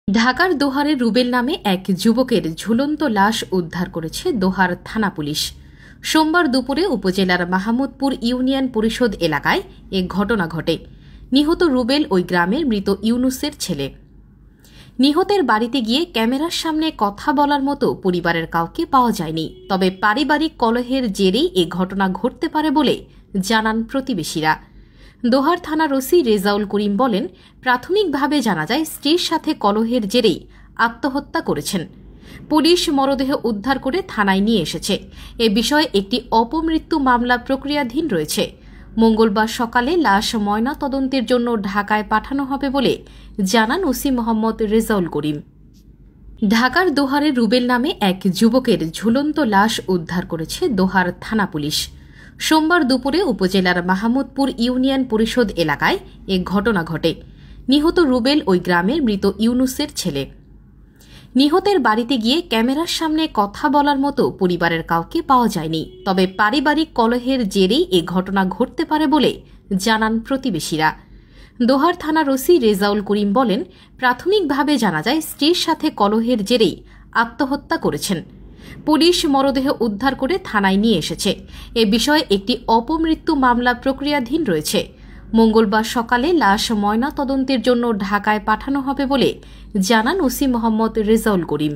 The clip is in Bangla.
ঢাকার দোহারে রুবেল নামে এক যুবকের ঝুলন্ত লাশ উদ্ধার করেছে দোহার থানা পুলিশ। সোমবার দুপুরে উপজেলার মাহমুদপুর ইউনিয়ন পরিষদ এলাকায় এ ঘটনা ঘটে। নিহত রুবেল ওই গ্রামের মৃত ইউনুসের ছেলে। নিহতের বাড়িতে গিয়ে ক্যামেরার সামনে কথা বলার মতো পরিবারের কাউকে পাওয়া যায়নি, তবে পারিবারিক কলহের জেরেই এ ঘটনা ঘটতে পারে বলে জানান প্রতিবেশীরা। দোহার থানার ওসি রেজাউল করিম বলেন, প্রাথমিকভাবে জানা যায় স্ত্রীর সাথে কলহের জেরেই আত্মহত্যা করেছেন। পুলিশ মরদেহ উদ্ধার করে থানায় নিয়ে এসেছে। এ বিষয়ে একটি অপমৃত্যু মামলা প্রক্রিয়াধীন রয়েছে। মঙ্গলবার সকালে লাশ ময়না তদন্তের জন্য ঢাকায় পাঠানো হবে বলে জানান ওসি মোহাম্মদ রেজাউল করিম। ঢাকার দোহারে রুবেল নামে এক যুবকের ঝুলন্ত লাশ উদ্ধার করেছে দোহার থানা পুলিশ। সোমবার দুপুরে উপজেলার মাহমুদপুর ইউনিয়ন পরিষদ এলাকায় এ ঘটনা ঘটে। নিহত রুবেল ওই গ্রামের মৃত ইউনুসের ছেলে। নিহতের বাড়িতে গিয়ে ক্যামেরার সামনে কথা বলার মতো পরিবারের কাউকে পাওয়া যায়নি, তবে পারিবারিক কলহের জেরেই এ ঘটনা ঘটতে পারে বলে জানান প্রতিবেশীরা। দোহার থানার ওসি রেজাউল করিম বলেন, প্রাথমিকভাবে জানা যায় স্ত্রীর সাথে কলহের জেরেই আত্মহত্যা করেছেন। পুলিশ মরদেহ উদ্ধার করে থানায় নিয়ে এসেছে। এ বিষয়ে একটি অপমৃত্যু মামলা প্রক্রিয়াধীন রয়েছে। মঙ্গলবার সকালে লাশ ময়না তদন্তের জন্য ঢাকায় পাঠানো হবে বলে জানান ওসি মোহাম্মদ রেজাউল করিম।